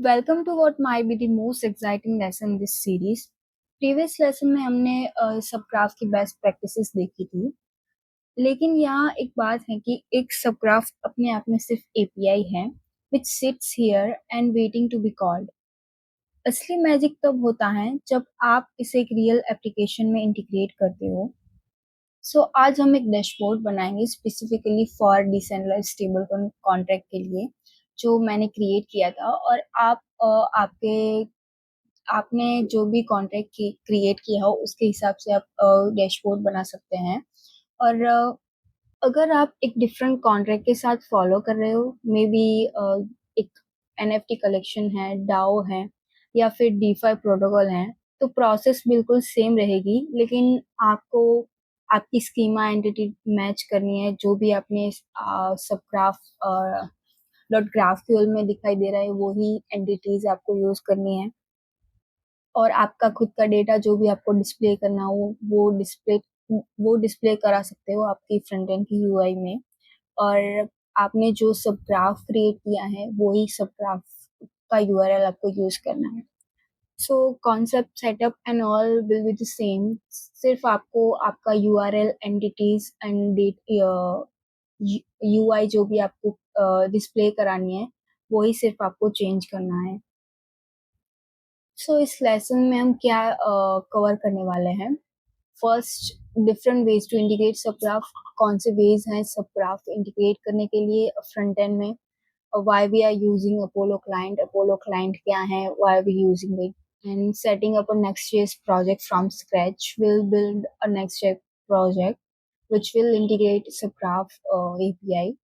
Welcome to what might be the most exciting lesson in this series. Previous lesson में हमने subgraph की best practices देखी थी, लेकिन यहाँ एक बात है कि एक सबग्राफ अपने आप में सिर्फ एपीआई है which sits here and waiting to be called. असली मैजिक तब होता है जब आप इसे एक रियल एप्लीकेशन में इंटीग्रेट करते हो। आज हम एक डैशबोर्ड बनाएंगे specifically for decentralised stable contract के लिए, जो मैंने क्रिएट किया था। और आपके आपने जो भी कॉन्ट्रैक्ट क्रिएट किया हो उसके हिसाब से आप डैशबोर्ड बना सकते हैं। और अगर आप एक डिफरेंट कॉन्ट्रैक्ट के साथ फॉलो कर रहे हो, मे बी एक एनएफटी कलेक्शन है, डाओ है, या फिर डीफाई प्रोटोकॉल है, तो प्रोसेस बिल्कुल सेम रहेगी, लेकिन आपको आपकी स्कीमा एंटिटी मैच करनी है। जो भी आपने सब ग्राफ डॉट ग्राफक्यूएल में दिखाई दे रहा है वही एंटिटीज आपको यूज करनी है। और आपका खुद का डेटा जो भी आपको डिस्प्ले करना हो वो डिस्प्ले करा सकते हो आपकी फ्रंट एंड की यूआई में। और आपने जो सब ग्राफ क्रिएट किया है वही सब ग्राफ का यूआरएल आपको यूज करना है। So concept setup and all will be the same, सिर्फ आपको आपका URL entities and date UI जो भी आपको डिस्प्ले करानी है वही सिर्फ आपको चेंज करना है। इस लेसन में हम क्या कवर करने वाले हैं। First, different ways to integrate subgraph. कौन से वेज हैं सब ग्राफ इंटीग्रेट करने के लिए फ्रंट एंड में। Why we are using Apollo client क्या है, why we using it. And setting up a Next project from scratch. We'll build a next.js project which will integrate subgraph API.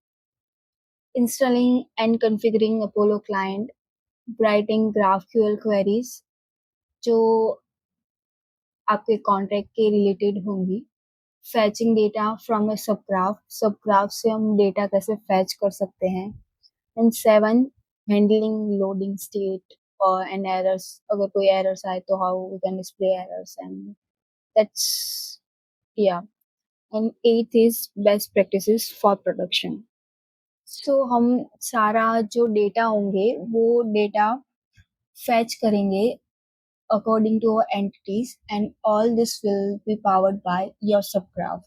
Installing and configuring Apollo client, writing GraphQL queries जो आपके contract के related होंगी। फैचिंग data from a सब graph से हम data कैसे fetch कर सकते हैं। एंड 7, हैंडलिंग लोडिंग स्टेट और एंड एरर्स। अगर कोई एरर्स आए तो how we can display errors and that's या। And 8 is best practices for production. हम सारा जो डेटा होंगे वो डेटा फैच करेंगे according to our entities, and all this will be powered by your subgraph.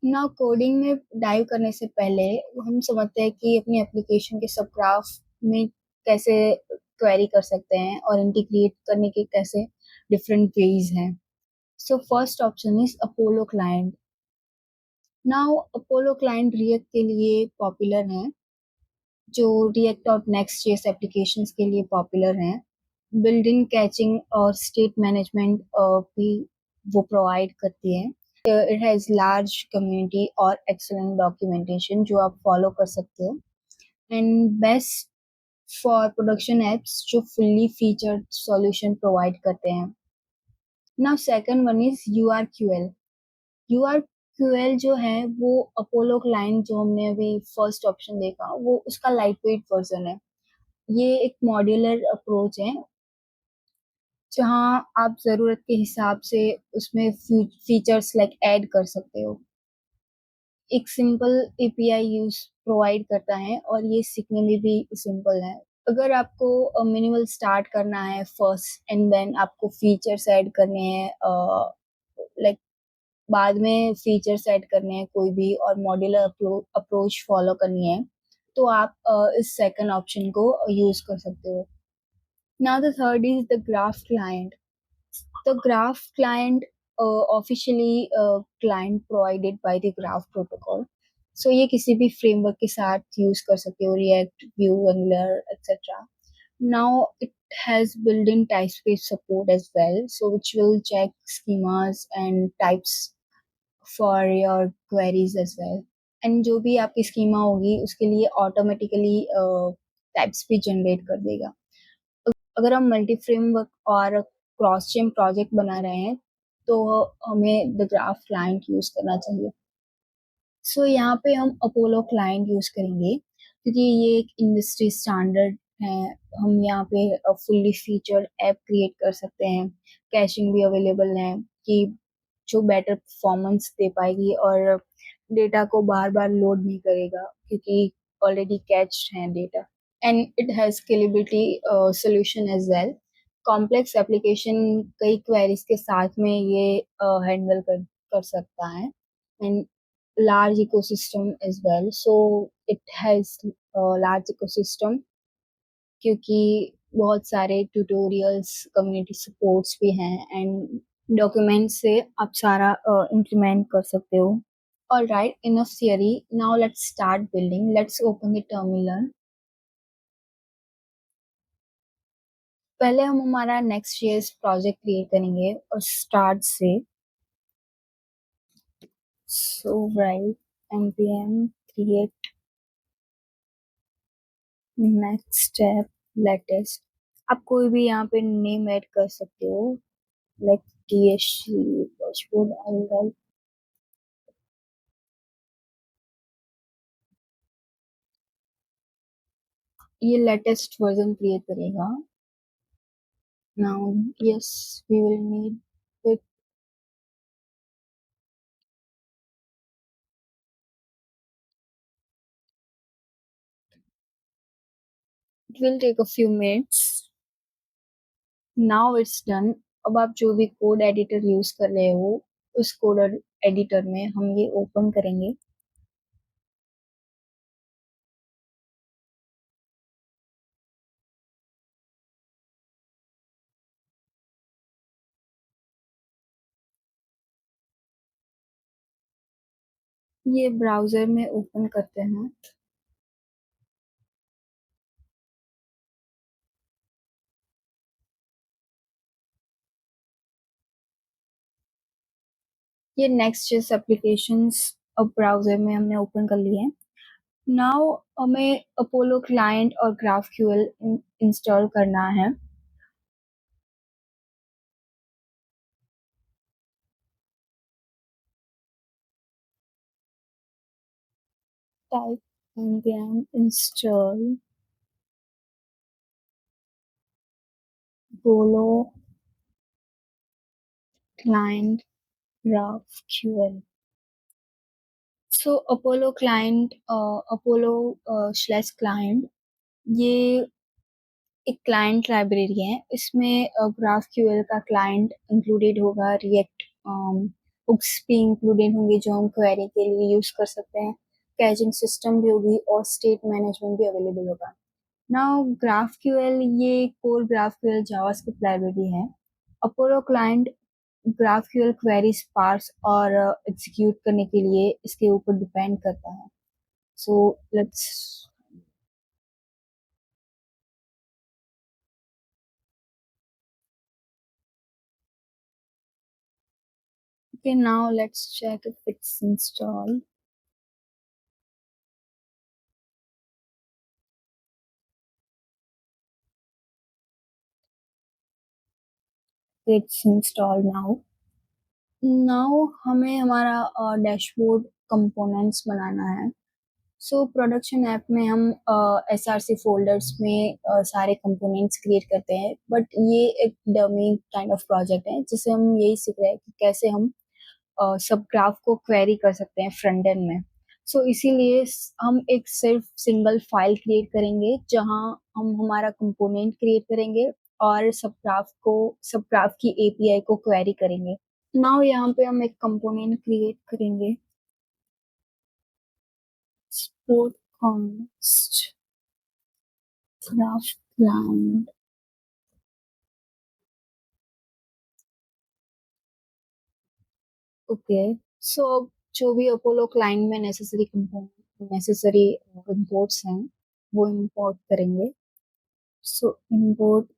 ना कोडिंग में डाइव करने से पहले हम समझते हैं कि अपनी एप्लीकेशन के सबग्राफ में कैसे क्वेरी कर सकते हैं और इंटीग्रेट करने के कैसे डिफरेंट वेज हैं। First option is Apollo client. Now Apollo client react के लिए पॉपुलर है, जो रिएक्ट और नेक्स्ट.js एप्लीकेशंस के लिए पॉपुलर हैं। बिल्ड इन कैचिंग और स्टेट मैनेजमेंट भी वो प्रोवाइड करती है। इट हैज़ लार्ज कम्युनिटी और एक्सेलेंट डॉक्यूमेंटेशन जो आप फॉलो कर सकते हो। And best for production apps जो फुल्ली फीचर्ड सॉल्यूशन प्रोवाइड करते हैं। नाउ सेकंड वन इज यूआरक्यूएल जो है वो अपोलो क्लाइंट जो हमने अभी फर्स्ट ऑप्शन देखा वो उसका लाइट वेट वर्जन है। ये एक मॉड्यूलर अप्रोच है जहाँ आप ज़रूरत के हिसाब से उसमें फीचर्स लाइक ऐड कर सकते हो। एक सिंपल एपीआई यूज प्रोवाइड करता है और ये सीखने में भी सिंपल है। अगर आपको मिनिमल स्टार्ट करना है फर्स्ट एंड देन आपको फीचर्स ऐड करने हैं, लाइक बाद में फीचर्स ऐड करने हैं कोई भी और मॉड्यूलर अप्रोच फॉलो करनी है, तो आप इस सेकंड ऑप्शन को यूज कर सकते हो। Now the third is the graph client. The graph client officially client provided by the graph protocol. ये किसी भी फ्रेमवर्क के साथ यूज कर सकते हो, react, view, angular etcetera. Now it has built-in TypeScript support as well, so which will check schemas and types for your queries as well. And जो भी आपकी स्कीमा होगी उसके लिए ऑटोमेटिकली टाइप्स भी जनरेट कर देगा। अगर हम मल्टी फ्रेमवर्क और क्रॉस चेन प्रोजेक्ट बना रहे हैं तो हमें द ग्राफ क्लाइंट यूज करना चाहिए। यहाँ पे हम अपोलो क्लाइंट यूज करेंगे क्योंकि ये एक इंडस्ट्री स्टैंडर्ड है। हम यहाँ पे फुल्ली फीचर्ड ऐप क्रिएट कर सकते हैं। कैशिंग भी अवेलेबल है कि जो बेटर परफॉर्मेंस दे पाएगी और डेटा को बार बार लोड नहीं करेगा क्योंकि ऑलरेडी कैच्ड है data. and it has scalability solution as well. Complex application कई क्वेरीज के साथ में ये हैंडल कर सकता है and large ecosystem as well. So it has a large ecosystem क्योंकि बहुत सारे ट्यूटोरियल्स कम्युनिटी सपोर्ट्स भी हैं एंड डॉक्यूमेंट से आप सारा इम्प्लीमेंट कर सकते हो. All right, enough theory. Now let's start building. Let's open the terminal. पहले हम हमारा नेक्स्ट ईयर प्रोजेक्ट क्रिएट करेंगे और स्टार्ट से. So write npm create next step latest. आप कोई भी यहाँ पे नेम ऐड कर सकते हो लाइक tsc डैशबोर्ड. ये लेटेस्ट वर्जन क्रिएट करेगा. Now yes we will need it. It will take a few minutes. Now it's done. अब आप जो भी कोड एडिटर यूज कर रहे हो उस कोड एडिटर में हम ये ओपन करेंगे. ये ब्राउजर में ओपन करते हैं. ये नेक्स्ट जेस एप्लीकेशंस अब ब्राउजर में हमने ओपन कर लिए हैं. नाउ हमें अपोलो क्लाइंट और ग्राफक्यूएल इंस्टॉल करना है. Type npm install apollo client GraphQL. So Apollo client Apollo slash client ये एक क्लाइंट लाइब्रेरी है. इसमें GraphQL का क्लाइंट इंक्लूडेड होगा. रिएक्ट हुक्स भी इंक्लूडेड होंगे जो हम क्वेरी के लिए यूज कर सकते हैं. कैचिंग सिस्टम भी होगी और स्टेट मैनेजमेंट भी अवेलेबल होगा. नाउ GraphQL ये कोर GraphQL जावास्क्रिप्ट लाइब्रेरी है. Apollo client GraphQL queries parse और एग्जीक्यूट करने के लिए इसके ऊपर डिपेंड करता है. So let's. Okay, now let's check if it's installed. It's installed now. Now हमें हमारा डैशबोर्ड कंपोनेंट्स बनाना है. सो प्रोडक्शन ऐप में हम SRC फोल्डर्स में सारे कंपोनेंट्स क्रिएट करते हैं. बट ये एक डमी काइंड ऑफ प्रोजेक्ट है जिससे हम यही सीख रहे हैं कि कैसे हम सब ग्राफ को क्वेरी कर सकते हैं फ्रंट एंड में. सो इसीलिए हम एक सिर्फ सिंगल फाइल क्रिएट करेंगे जहां हम हमारा कंपोनेंट क्रिएट करेंगे और सब ग्राफ की एपीआई को क्वेरी करेंगे. नाउ यहाँ पे हम एक कंपोनेंट क्रिएट करेंगे. Export const graph plan. Okay. So जो भी अपोलो क्लाइंट में नेसेसरी इंपोर्ट्स हैं वो इंपोर्ट करेंगे. So import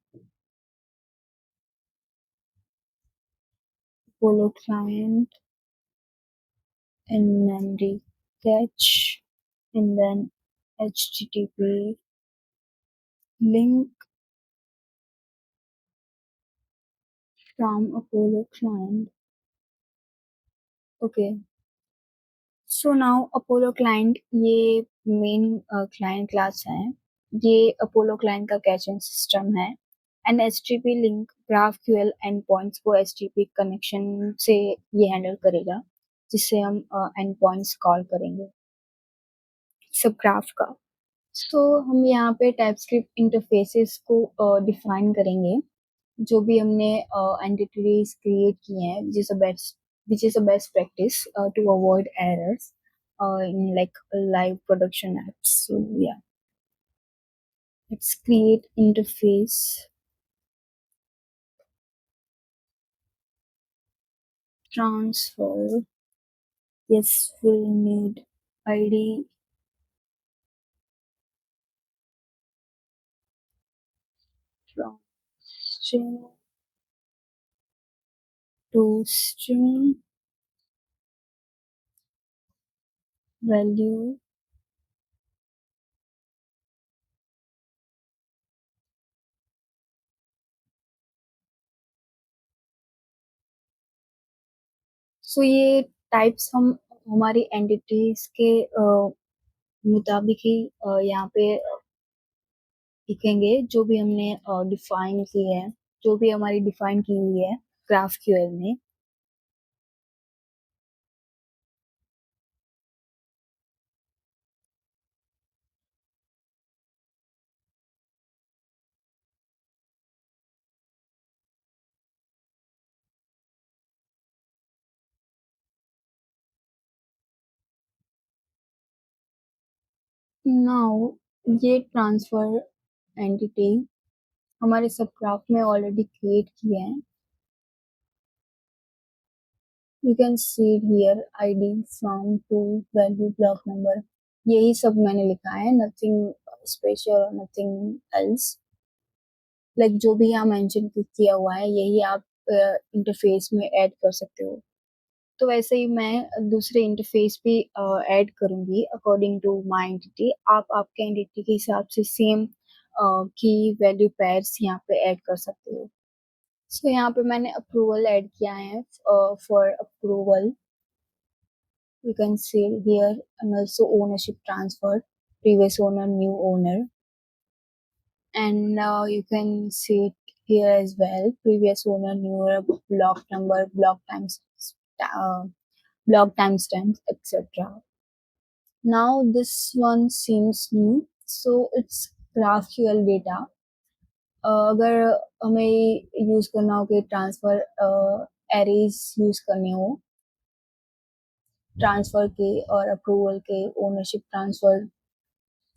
Apollo client in memory cache and then http link from Apollo client. Okay, so now Apollo client ये main client class है. ये Apollo client का caching system है and http link GraphQL endpoints को http connection से ये handle करेगा जिससे हम endpoints कॉल करेंगे सब ग्राफ का. सो हम यहाँ पे टाइपस्क्रिप्ट इंटरफेसेस को डिफाइन करेंगे जो भी हमने एंटिटीज क्रिएट किए हैं which is a best practice to avoid errors in like live production apps. So yeah, let's create interface transfer. Yes, we'll need ID from string to string value. सो ये types हम हमारी entities के मुताबिक ही यहाँ पे लिखेंगे जो भी हमने डिफाइन की है, जो भी हमारी डिफाइन की हुई है GraphQL में. नाउ ये ट्रांसफर एंटिटी हमारे सब ग्राफ में ऑलरेडी क्रिएट किए हैं. You can see here ID from to value block number. यही सब मैंने लिखा है, नथिंग स्पेशल और नथिंग एल्स. लाइक जो भी यहाँ मेंशन किया हुआ है यही आप इंटरफेस में ऐड कर सकते हो. तो वैसे ही मैं दूसरे इंटरफेस भी ऐड करूंगी अकॉर्डिंग टू माय एंटिटी. आप आपके एंटिटी के हिसाब से सेम की वैल्यू पेयर्स यहाँ पे ऐड कर सकते हो. सो यहाँ पे मैंने अप्रूवल ऐड किया है. For approval you can see here, and also ownership transfer, previous owner, new owner, and you can see it here as well, previous owner, new owner, block number, uh, block timestamps, etc. Now this one seems new, so it's GraphQL data. अगर हमें use करना हो कि transfer arrays use करने हो transfer के और approval के, ओनरशिप ट्रांसफर,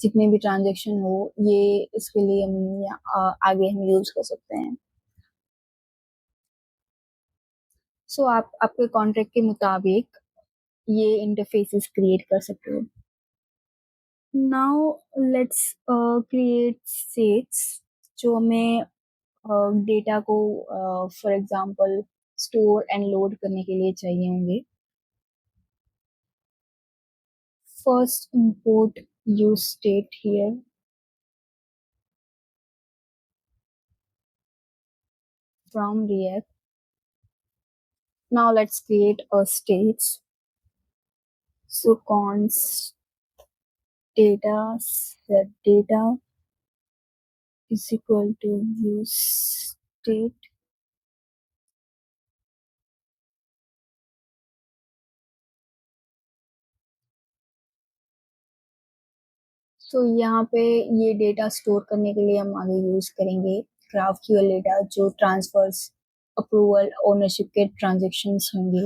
जितने भी ट्रांजेक्शन हो, ये इसके लिए हम आगे हम यूज कर सकते हैं. सो आप आपके कॉन्ट्रैक्ट के मुताबिक ये इंटरफेसेस क्रिएट कर सकते हो. नाउ लेट्स क्रिएट स्टेट्स जो हमें डेटा को for example store and load करने के लिए चाहिए होंगे. First import use state here from React. Now let's create a states. So const data set data is equal to use state. So यहाँ पे ये डेटा स्टोर करने के लिए हम आगे यूज करेंगे GraphQL डेटा जो ट्रांसफर्स, अप्रूवल, ओनरशिप के ट्रांजेक्शन्स होंगे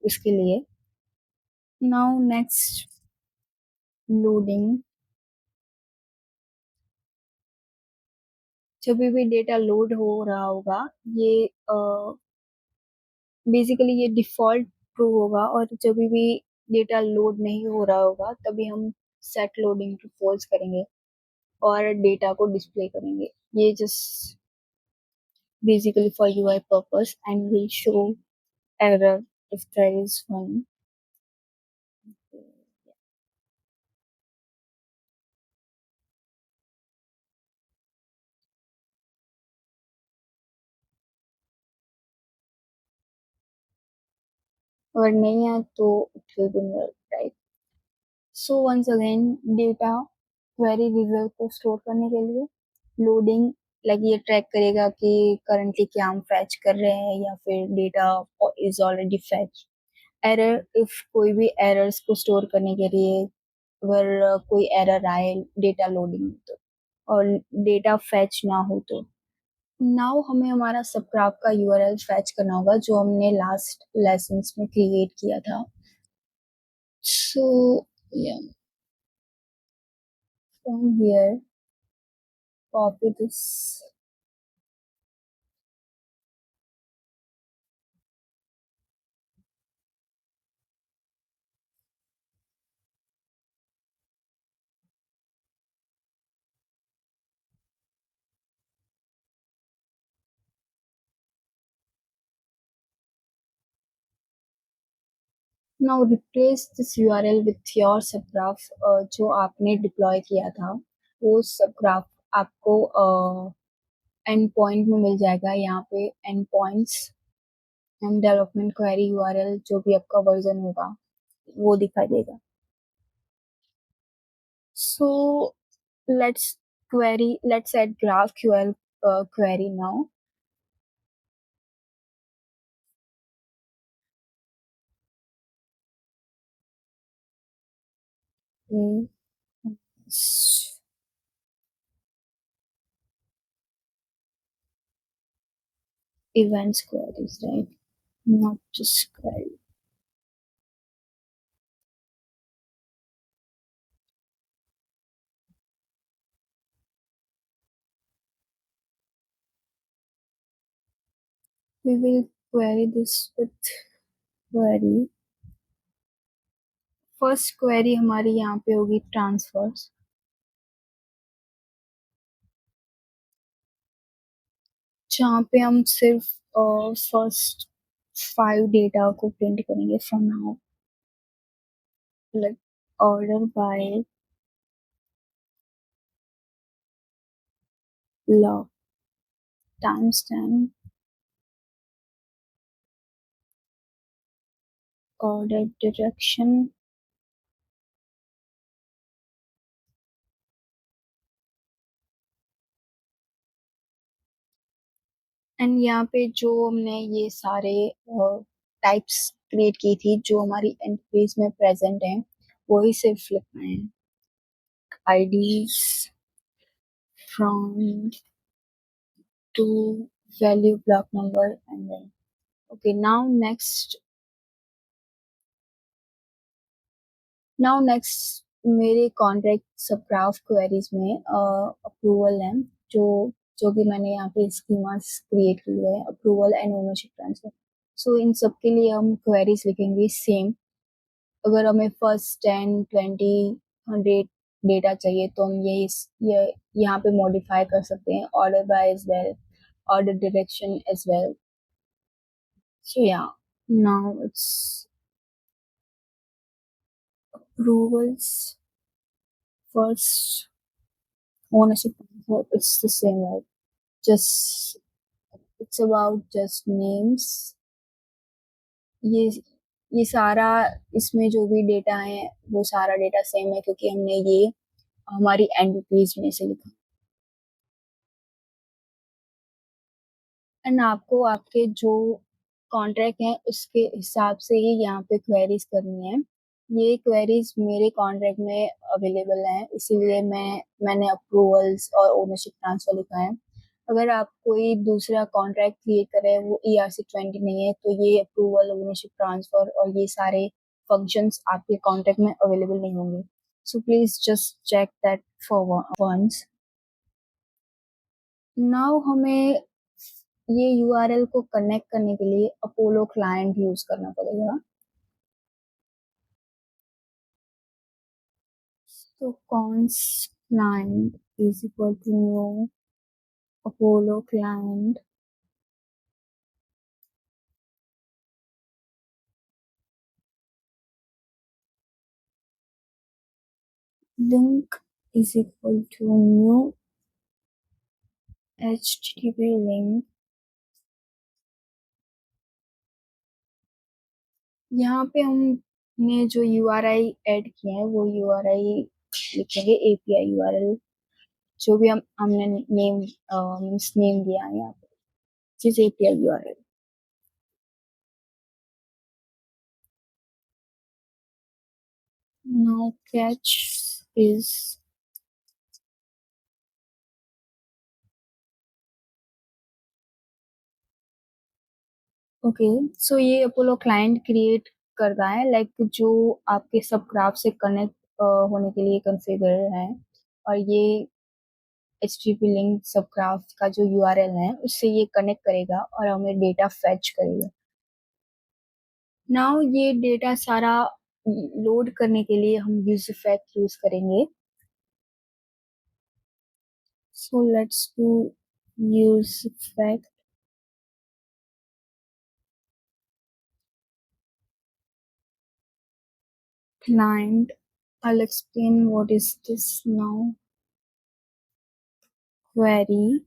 इसके लिए. Now next loading. जब भी डेटा लोड हो रहा होगा ये बेसिकली ये डिफॉल्ट ट्रू होगा, और जब भी डेटा लोड नहीं हो रहा होगा तभी हम सेट लोडिंग टू फॉल्स करेंगे और डेटा को डिस्प्ले करेंगे. ये just basically for UI purpose and will show error if there is one. अगर नहीं है तो it will be null, right? So once again data query result को स्टोर करने के लिए लोडिंग, लाइक ये ट्रैक करेगा कि करंटली क्या हम फैच कर रहे हैं या फिर data is already fetch. Error, if कोई भी एरर्स को स्टोर करने के लिए अगर कोई एरर आए डेटा लोडिंग में तो, और डेटा फेच ना हो तो। नाउ हमें हमारा सबग्राफ का यूआरएल फेच करना होगा जो हमने लास्ट लेसन्स में क्रिएट किया था। So yeah, from here, copy this. Now replace this URL with your subgraph जो आपने डिप्लॉय किया था। वो सबग्राफ आपको एंड पॉइंट में मिल जाएगा। यहाँ पे and points and development query URL जो भी आपका वर्जन होगा वो दिखाई देगा। So let's add GraphQL query now. Mm, Events queries, right? Not just query. We will query this with query. First query हमारी यहाँ पे होगी ट्रांसफर्स, जहाँ पे हम सिर्फ फर्स्ट 5 डेटा को प्रिंट करेंगे from now, like order by law, time stamp, order direction, and यहाँ पे जो हमने ये सारे टाइप्स क्रिएट की थी जो हमारी एंट्रीज में प्रेजेंट हैं वही सिर्फ लिखना है। IDs from to value block number and then okay. Now next मेरे कॉन्ट्रैक्ट सबग्राफ क्वेरीज में अप्रूवल है जो जो भी मैंने यहाँ पे स्कीमास क्रिएट किए हुए हैं, अप्रूवल एंड ओनरशिप ट्रांसफर। सो इन सब के लिए हम क्वेरीज लिखेंगे सेम। अगर हमें फर्स्ट 10 20 100 डेटा चाहिए तो हम ये यहाँ पे मॉडिफाई कर सकते हैं, order by as well, order direction as well. So yeah now it's approvals first ownership transfer, it's the same, right? Just it's about just names। ये ये सारा इसमें जो भी डेटा है वो सारा डेटा सेम है क्योंकि हमने ये हमारी एंटिटीज में से लिखा। एंड आपको आपके जो कॉन्ट्रैक्ट है उसके हिसाब से ही यहाँ पे क्वेरीज करनी है। ये क्वेरीज मेरे कॉन्ट्रैक्ट में अवेलेबल हैं इसीलिए मैंने अप्रूवल्स और ओनरशिप ट्रांसफर लिखा है। अगर आप कोई दूसरा कॉन्ट्रैक्ट क्रिएट कर रहे हैं वो ERC-20 नहीं है तो ये अप्रूवल ओनरशिप ट्रांसफर और ये सारे फंक्शंस आपके कॉन्ट्रैक्ट में अवेलेबल नहीं होंगे। So please just check that for once. Now हमें ये यूआरएल को कनेक्ट करने के लिए अपोलो क्लाइंट यूज करना पड़ेगा। तो const client is equal to new Apollo client link is equal to new HTTP link. यहाँ पे हमने जो URI ऐड किए हैं वो URI लिखेंगे API URL जो भी हमने नेम मीन्स नेम दिया है यहाँ पे जिस API URL। Now catch is okay. So ये अपोलो क्लाइंट क्रिएट करता है लाइक जो आपके सब ग्राफ से कनेक्ट होने के लिए कॉन्फ़िगर है, और ये एचटीटीपी लिंक सब ग्राफ का जो यूआरएल है उससे ये कनेक्ट करेगा और हमें डेटा फेच करेगा। नाउ ये डेटा सारा लोड करने के लिए हम यूज इफेक्ट यूज करेंगे। सो let's do use effect client. I'll explain what is this now. Query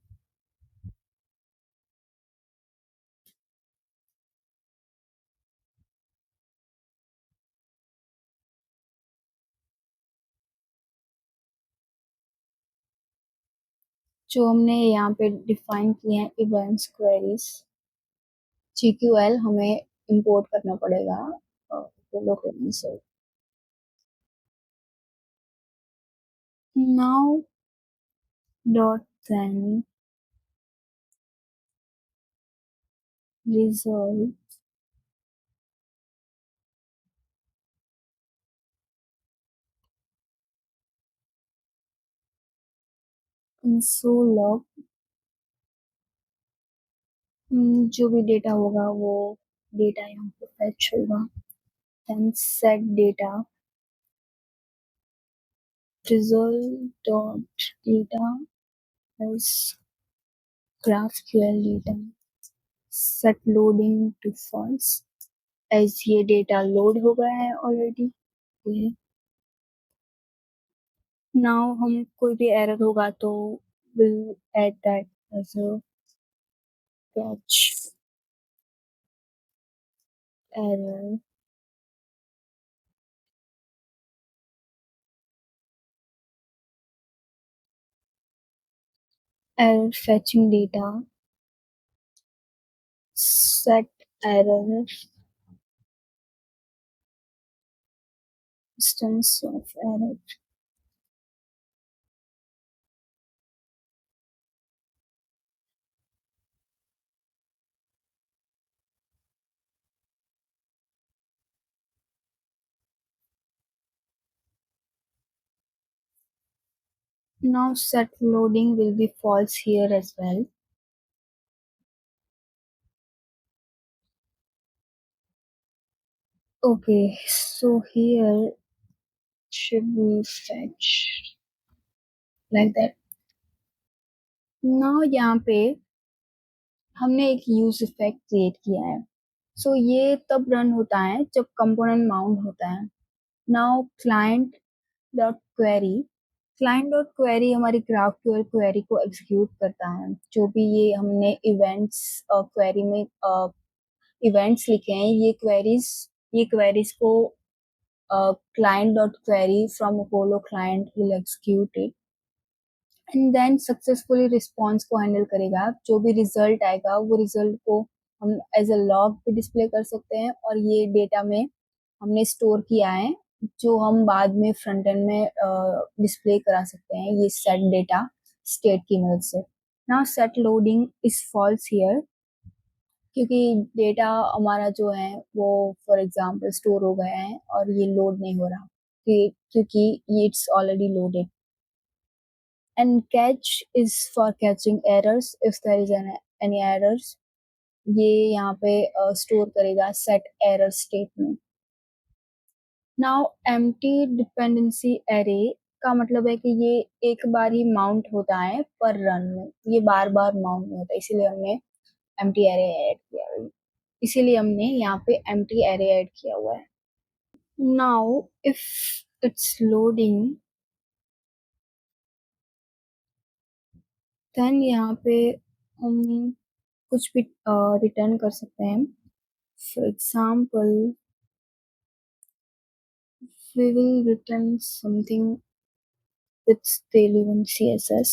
जो हमने यहाँ पे डिफाइन किए हैं इवेंट्स क्वेरीज, GQL हमें इंपोर्ट करना पड़ेगा अपोलो क्लाइंट से। Now dot then result console log, जो भी डेटा होगा वो डेटा यहाँ पे फेच होगा। Then set data result dot data as GraphQL data set loading to false as ये डेटा लोड हो गया है ऑलरेडी। नाउ हम कोई भी एरर होगा तो will add that as a catch error. Error fetching data, set error instance of error। Now set loading will be false here as well. Okay, so here should be fetch like that। Now यहाँ पे हमने एक use effect create किया है। सो ये तब run होता है जब कंपोनेंट माउंट होता है। नाउ क्लाइंट डॉट क्वेरी हमारी ग्राफ क्वेरी को एग्जीक्यूट करता है। जो भी ये हमने इवेंट्स क्वेरी में इवेंट्स लिखे हैं, ये क्वेरीज को client dot query from Apollo client will execute it and then successfully response को हैंडल करेगा। जो भी रिजल्ट आएगा वो रिजल्ट को हम एज अ लॉग भी डिस्प्ले कर सकते हैं, और ये डेटा में हमने स्टोर किया है जो हम बाद में फ्रंट एंड में डिस्प्ले करा सकते हैं ये सेट डेटा स्टेट की मदद से। Now set loading is false here क्योंकि डेटा हमारा जो है वो फॉर एग्जांपल स्टोर हो गया है और ये लोड नहीं हो रहा क्योंकि ये it's already loaded. And catch is for catching errors if there is any errors. ये यहाँ पे स्टोर करेगा सेट एरर स्टेट में। नाउ एम्प्टी डिपेंडेंसी एरे का मतलब है कि ये एक बार ही माउंट होता है पर रन में, ये बार बार माउंट नहीं होता, इसीलिए हमने एम्प्टी एरे ऐड किया है। इसीलिए हमने यहाँ पे एम्प्टी एरे ऐड किया हुआ है। Now if it's loading then यहाँ पे हम कुछ भी रिटर्न कर सकते हैं। For example we will return something with Tailwind CSS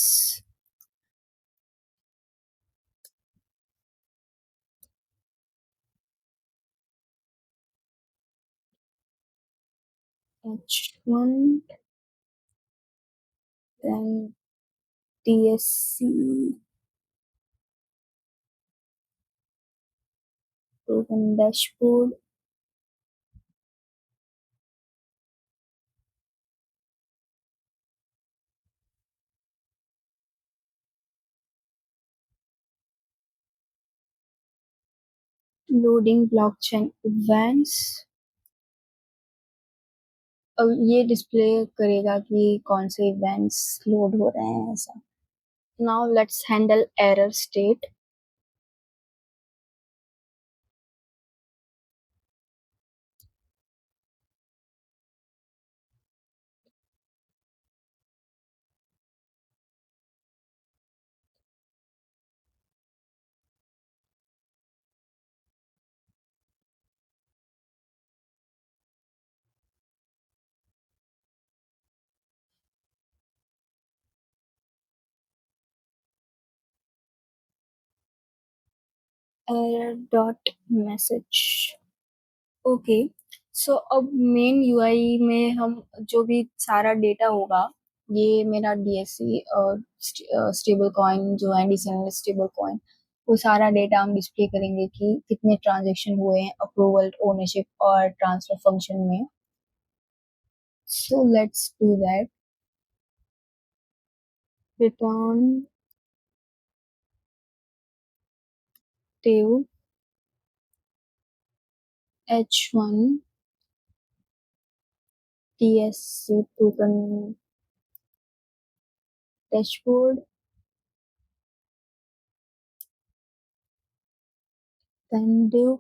H1, then DSC, token dashboard, loading blockchain events. अब ये डिस्प्ले करेगा कि कौन से इवेंट्स लोड हो रहे हैं ऐसा. Now let's handle error state. Error dot message. Okay. So अब मेन यूआई में हम जो भी सारा डेटा होगा, ये मेरा डीएससी और स्टेबल कॉइन जो है डिसेंट्रलाइज्ड स्टेबल कॉइन, वो सारा डेटा हम डिस्प्ले करेंगे कि कितने ट्रांजैक्शन हुए हैं अप्रूवल, ओनरशिप और ट्रांसफर फंक्शन में. So let's do that. Return tell H1 DSC token dashboard, then div.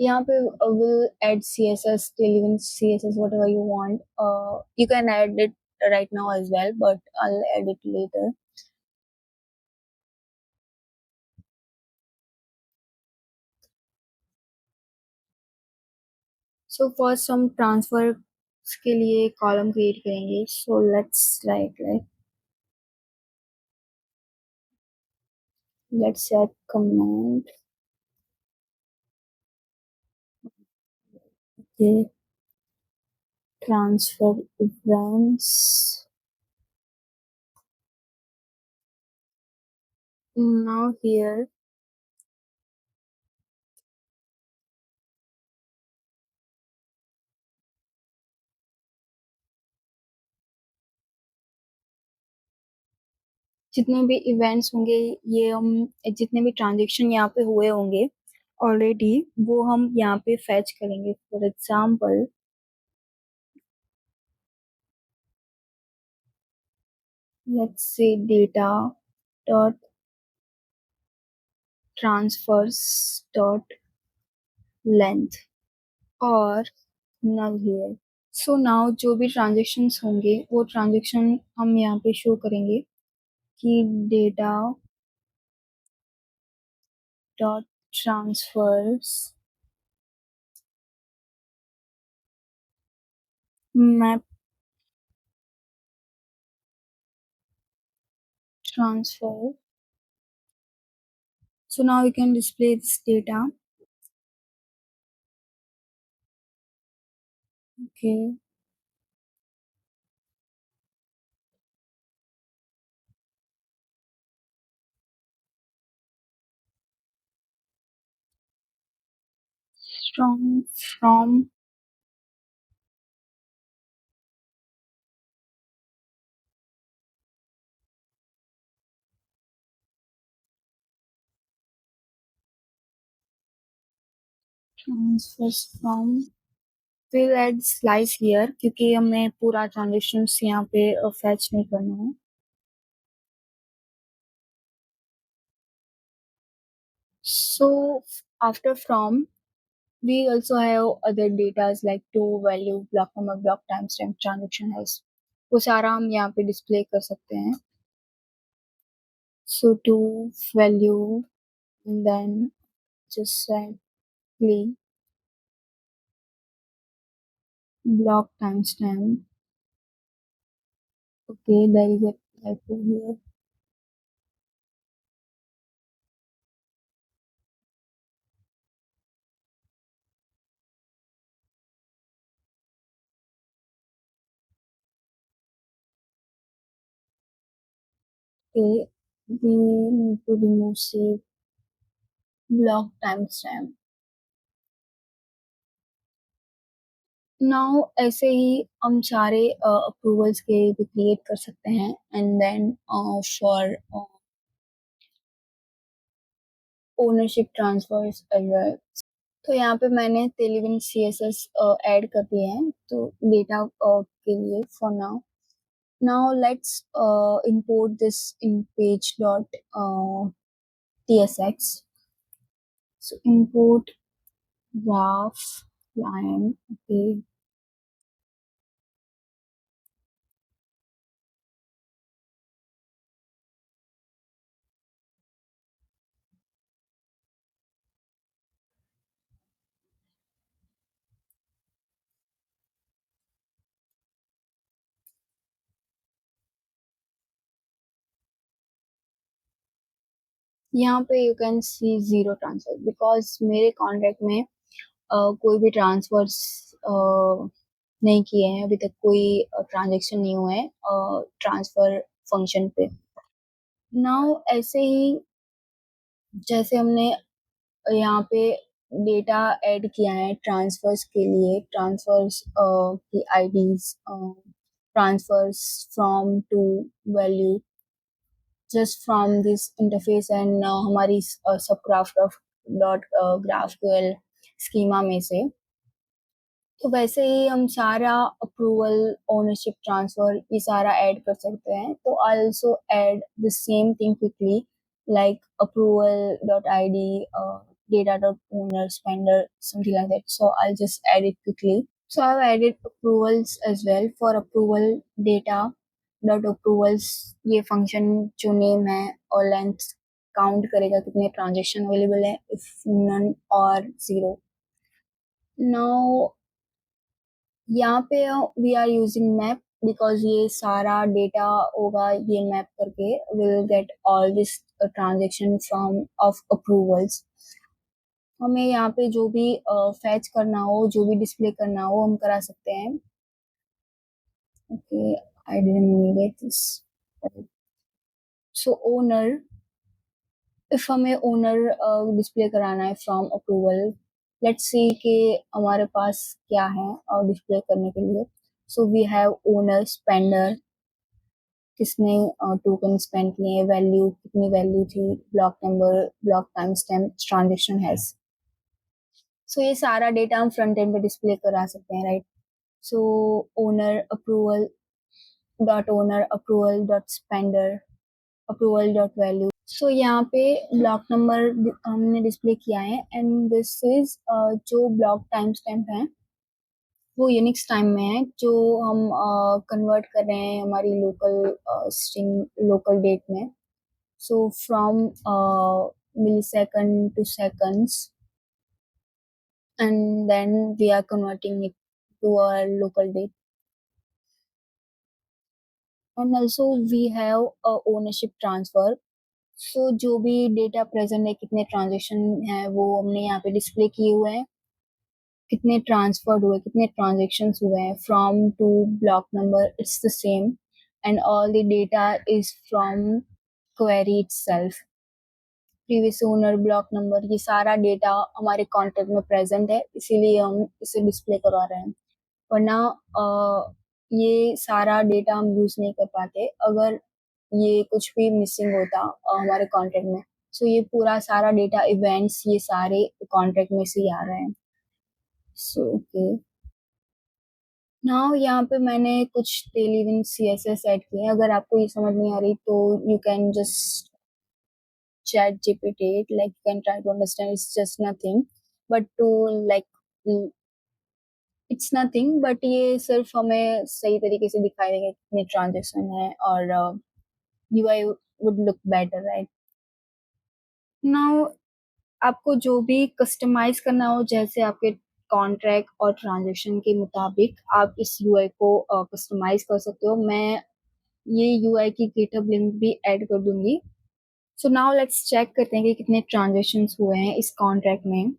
यहाँ पे will add CSS, tailwind CSS, whatever you want. You can add it right now as well, but I'll add it later. So first हम transfer के लिए column create करेंगे. So let's write like let's add command. Okay, transfer events. Now here जितने भी events होंगे, ये हम जितने भी ट्रांजेक्शन यहाँ पे हुए होंगे ऑलरेडी, वो हम यहाँ पे फैच करेंगे. For example let's say data dot transfers dot length और null here. सो नाउ जो भी ट्रांजेक्शन्स होंगे वो ट्रांजेक्शन हम यहाँ पे शो करेंगे कि data dot transfers map transfer. So now we can display this data. Okay. From transfers from. We'll add slice here क्योंकि हमें पूरा ट्रांजेक्शन्स यहाँ पे फैच नहीं करना है. So after from, we also have other datas like to value, block number, block timestamp, transaction has. वो सारा हम यहाँ पे डिस्प्ले कर सकते हैं. So to value, and then just simply block timestamp. Okay, there is a typo here. Okay, we need to remove save block timestamp. Now ऐसे ही हम सारे अप्रूवल्स के भी क्रिएट कर सकते हैं and then for ownership transfers as well. तो यहाँ पे मैंने तेलुगु CSS ऐड कर दिए हैं तो डेटा के लिए for now. Now let's import this in page dot tsx. So import graph line. Okay. यहाँ पे you can C zero transfer because मेरे कॉन्ट्रैक्ट में कोई भी ट्रांसफर्स नहीं किए हैं अभी तक, कोई ट्रांजेक्शन नहीं हुए हैं ट्रांसफर फंक्शन पे। नाउ ऐसे ही जैसे हमने यहाँ पे डेटा ऐड किया है ट्रांसफर्स के लिए, ट्रांसफर्स की IDs, transfers from to value just from this interface and हमारी subgraph of dot GraphQL schema में से। तो वैसे ही हम सारा अप्रूवल, ओनरशिप ट्रांसफर ये सारा ऐड कर सकते हैं। तो I also add the same thing quickly like approval.id, data.owner, spender, something like that. So I'll just add it quickly. So I've added approvals as well. For approval data dot approvals, ये function जो name है और length count करेगा कितने transaction available है if none or zero. Now यहाँ पे we are using map because ये सारा डेटा होगा, ये मैप करके will get all this transaction from of approvals. हमें यहाँ पे जो भी फैच करना हो, जो भी डिस्प्ले करना हो हम करा सकते हैं। Okay, I didn't need this. So owner, if हमें ओनर डिस्प्ले कराना है फ्रॉम अप्रूवल, लेट्स सी कि हमारे पास क्या है और डिस्प्ले करने के लिए। So we have owner, spender, किसने टोकन स्पेंड किए, वैल्यू कितनी वैल्यू थी, block number, block timestamp, transaction hash. सो ये सारा डेटा हम फ्रंट एंड पे डिस्प्ले करा सकते हैं, right. So owner approval dot owner, approval dot spender, approval dot value. So यहाँ पे ब्लॉक नंबर हमने डिस्प्ले किया है एंड दिस इज जो ब्लॉक टाइम स्टैम्प है वो यूनिक्स टाइम में है, जो हम कन्वर्ट कर रहे हैं हमारी लोकल स्ट्रिंग लोकल डेट में। So from millisecond to seconds and then we are converting it to our local date. And also we have a ownership transfer. सो जो भी डेटा प्रेजेंट है, कितने ट्रांजेक्शन है वो हमने यहाँ पे डिस्प्ले किए हुए हैं, कितने ट्रांसफर्ड हुए, कितने ट्रांजेक्शन हुए हैं from to block number, it's the same and all the data is from query itself. Previous owner, block number, ये सारा डेटा हमारे कॉन्टेक्ट में प्रेजेंट है, इसीलिए हम इसे डिस्प्ले करवा रहे हैं। वरना ये सारा डेटा हम यूज नहीं कर पाते अगर ये कुछ भी मिसिंग होता हमारे कॉन्ट्रैक्ट में। सो ये पूरा सारा डेटा, इवेंट्स, ये सारे कॉन्ट्रैक्ट में से ही आ रहे हैं। सो ओके, नाउ यहाँ पे मैंने कुछ टेलिविन CSS ऐड किए हैं। अगर आपको ये समझ नहीं आ रही तो you can just chat GPT it, like you can try to understand, it's just nothing but to like it's nothing but ये सिर्फ हमें सही तरीके से दिखाई देंगे कितने ट्रांजेक्शन है और UI would look better, right. Now आपको जो भी कस्टमाइज करना हो, जैसे आपके कॉन्ट्रैक्ट और ट्रांजेक्शन के मुताबिक आप इस यूआई को कस्टमाइज कर सकते हो। मैं ये यूआई की गिटहब लिंक भी ऐड कर दूंगी। सो नाउ लेट्स चेक करते हैं कि कितने ट्रांजेक्शन हुए हैं इस कॉन्ट्रैक्ट में।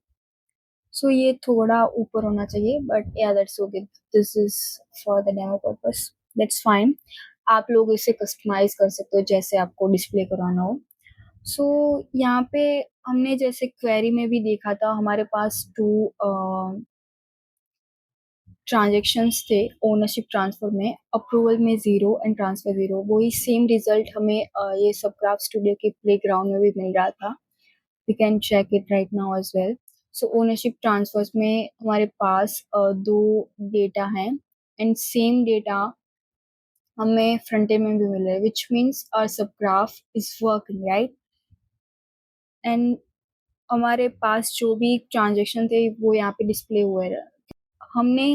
सो ये थोड़ा ऊपर होना चाहिए बट या that's okay, this is for the demo purpose, that's fine. आप लोग इसे कस्टमाइज़ कर सकते हो जैसे आपको डिस्प्ले कराना हो। सो यहाँ पे हमने जैसे क्वेरी में भी देखा था हमारे पास 2 ट्रांज़ैक्शंस थे ओनरशिप ट्रांसफ़र में, अप्रूवल में 0 एंड ट्रांसफ़र 0 वही सेम रिज़ल्ट हमें ये सबग्राफ स्टूडियो के प्लेग्राउंड में भी मिल रहा था। We can check it right now as well. So ownership transfers में हमारे पास 2 डेटा हैं एंड सेम डेटा हमें फ्रंट एंड में भी मिल रहा है which means our subgraph is working right? And हमारे पास जो भी ट्रांज़ैक्शन थे वो यहाँ पे डिस्प्ले हुए हैं। हमने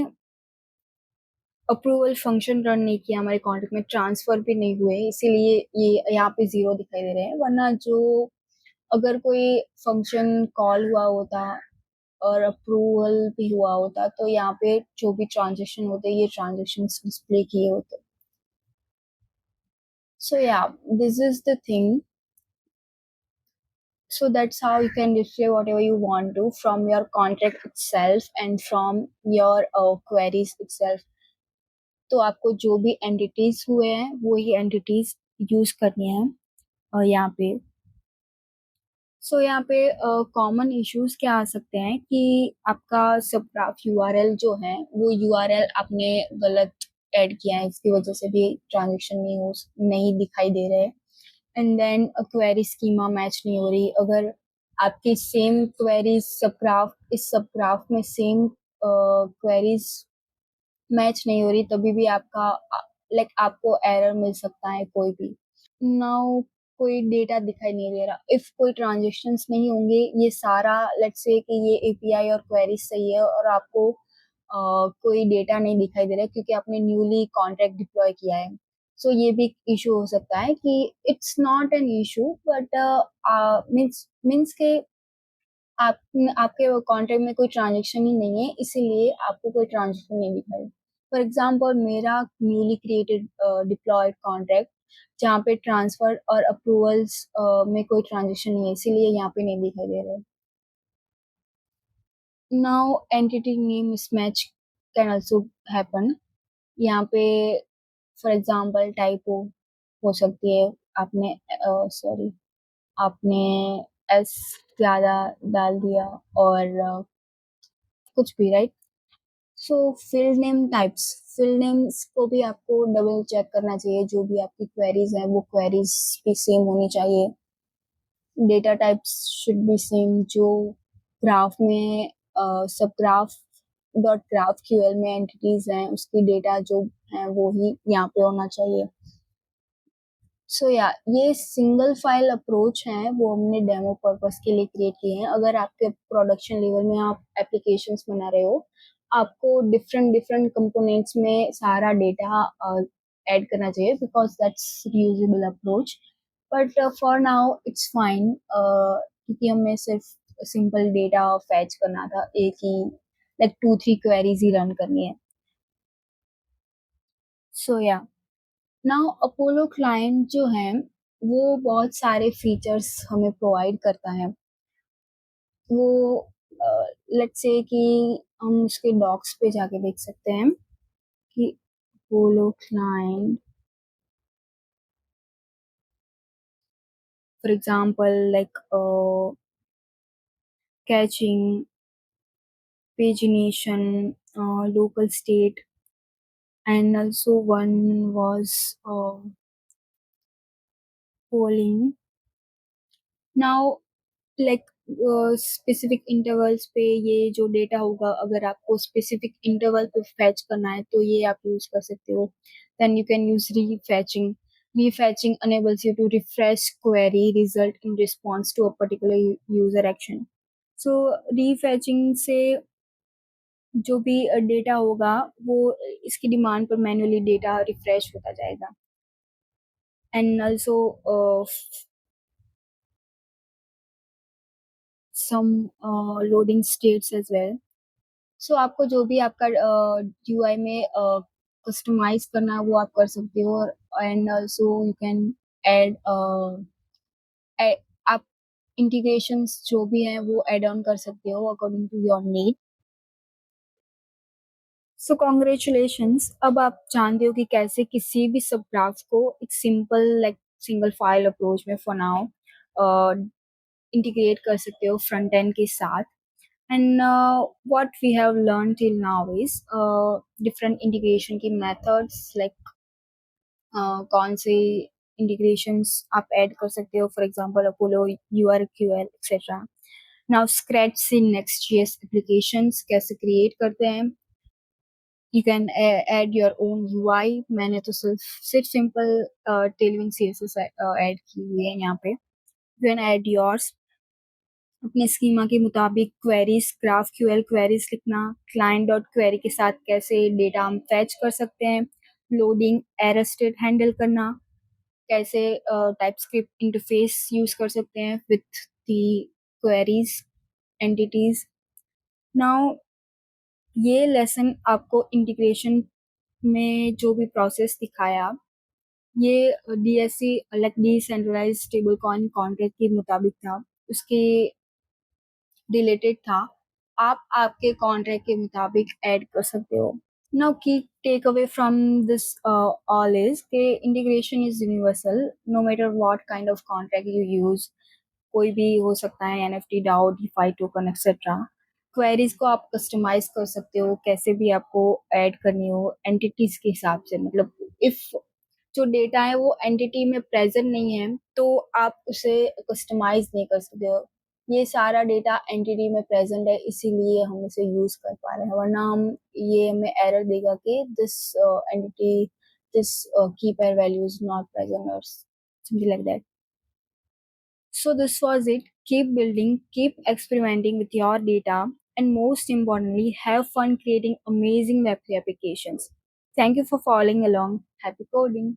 अप्रूवल फंक्शन रन नहीं किया हमारे कॉन्ट्रैक्ट में, ट्रांसफ़र भी नहीं हुए, इसीलिए ये यहाँ पे 0 दिखाई दे रहे हैं। वरना जो अगर कोई फंक्शन कॉल हुआ होता और अप्रूवल भी हुआ होता, तो यहाँ पे जो भी ट्रांज़ैक्शन होते, ये ट्रांज़ैक्शंस डिस्प्ले किए होते। So yeah, this is the thing. So that's how you can display whatever you want to from your contract itself and from your queries itself. तो आपको जो भी एंटिटीज हुए हैं वही एंटिटीज यूज करनी है यहाँ पे। सो यहाँ पे कॉमन इश्यूज क्या आ सकते हैं कि आपका सबग्राफ यूआरएल जो है वो यूआरएल आपने गलत ऐड किया है, इसकी वजह से भी ट्रांजेक्शन नहीं दिखाई दे रहे। And then query schema match नहीं हो रही। अगर आपकी सेम क्वेरीज सबग्राफ इस सबग्राफ में सेम क्वेरीज मैच नहीं हो रही, तभी भी आपका लाइक आपको एरर मिल सकता है कोई भी। नाउ कोई डेटा दिखाई नहीं दे रहा। इफ कोई ट्रांजेक्शंस नहीं होंगे, ये सारा लेट्स से कि ये एपीआई और क्वेरी सही है और आपको कोई डेटा नहीं दिखाई दे रहा है क्योंकि आपने न्यूली कॉन्ट्रैक्ट डिप्लॉय किया है। सो ये भी इशू हो सकता है कि it's not an issue but means means के आप आपके कॉन्ट्रैक्ट में कोई ट्रांजेक्शन ही नहीं है, इसीलिए आपको कोई ट्रांजेक्शन नहीं दिखाई। फॉर एग्जाम्पल मेरा न्यूली क्रिएटेड डिप्लॉयड कॉन्ट्रैक्ट जहाँ पे ट्रांसफर और अप्रूवल्स में कोई ट्रांजेक्शन नहीं है, इसीलिए यहाँ पे नहीं दिखाई दे रहा है। Now entity name mismatch can also happen. यहाँ पे फॉर एग्जाम्पल टाइपो हो सकती है। आपने सॉरी आपने एस ज़्यादा डाल दिया और कुछ भी राइट। सो फिल नेम्स को भी आपको डबल चेक करना चाहिए। जो भी आपकी क्वेरीज हैं वो क्वेरीज भी सेम होनी चाहिए। Data types should be same. जो ग्राफ में सब ग्राफ डॉट ग्राफ क्यूएल में एंटिटीज हैं उसकी डेटा जो है वो ही यहाँ पे होना चाहिए। सो या ये सिंगल फाइल अप्रोच है वो हमने डेमो पर्पस के लिए क्रिएट किए हैं। अगर आपके प्रोडक्शन लेवल में आप एप्लीकेशंस बना रहे हो, आपको डिफरेंट डिफरेंट कंपोनेंट्स में सारा डेटा ऐड करना चाहिए because that's reusable approach. But for now it's fine क्योंकि हमें सिर्फ सिंपल डेटा फैच करना था, एक ही लाइक 2-3 क्वेरीज ही रन करनी है। सो या नाउ अपोलो क्लाइंट जो है वो बहुत सारे फीचर्स हमें प्रोवाइड करता है। वो लेट्स से कि हम उसके डॉक्स पे जाके देख सकते हैं कि Apollo client for example like catching, pagination, local state and also one was polling. Now like specific intervals पे ये जो डेटा होगा अगर आपको स्पेसिफिक इंटरवल पे फैच करना है तो ये आप यूज कर सकते हो। Then you can use refetching. Refetching enables you to refresh query result in response to a particular user action. सो रीफैचिंग से जो भी डेटा होगा वो इसकी डिमांड पर मैन्युअली डेटा रिफ्रेश होता जाएगा। And also some loading states as well. सो आपको जो भी आपका यूआई में कस्टमाइज करना है वो आप कर सकते हो। And also you can add आप इंटीग्रेशंस जो भी हैं वो ऐड ऑन कर सकते हो according to your need. So congratulations, अब आप जानते हो कि कैसे किसी भी सब ग्राफ को एक simple like single file approach में फॉर नाउ इंटीग्रेट कर सकते हो फ्रंट एंड के साथ. And what we have learned till now is different integration की methods like कौन से integrations आप ऐड कर सकते हो, for example Apollo URQL etcetera. Now scratch से Next.js applications कैसे क्रिएट करते हैं. You can add your own UI. मैंने तो सिर्फ सिंपल टेलविंग CSS ऐड की हुई है यहाँ पे. You can add yours. अपने स्कीमा के मुताबिक क्वेरीज, GraphQL क्वेरीज लिखना, क्लाइंट डॉट क्वेरी के साथ कैसे डेटा हम फैच कर सकते हैं, लोडिंग, एरर स्टेट हैंडल करना, कैसे टाइपस्क्रिप्ट इंटरफेस यूज कर सकते हैं with the queries entities. Now ये लेसन आपको इंटीग्रेशन में जो भी प्रोसेस दिखाया, ये DSC अलग डिसेंट्रलाइज स्टेबल कॉइन कॉन्ट्रैक्ट के मुताबिक था, उसके रिलेटेड था. आप आपके कॉन्ट्रैक्ट के मुताबिक ऐड कर सकते हो. Now key takeaway from this all is के integration is universal no matter what kind of contract you use. कोई भी हो सकता है, NFT, DAO, DeFi token etcetera. Queries को आप कस्टमाइज कर सकते हो कैसे भी आपको ऐड करनी हो एंटिटीज के हिसाब से. मतलब इफ जो डेटा है वो एंटिटी में प्रेजेंट नहीं है तो आप उसे कस्टमाइज नहीं कर सकते हो. ये सारा डेटा एंटिटी में प्रेजेंट है इसीलिए हम इसे यूज कर पा रहे हैं, वरना हम ये हमें एरर देगा कि this entity, this key pair value is not present और something like that. So this was it. Keep building, keep experimenting with your data, and most importantly, have fun creating amazing Web3 applications. Thank you for following along. Happy coding.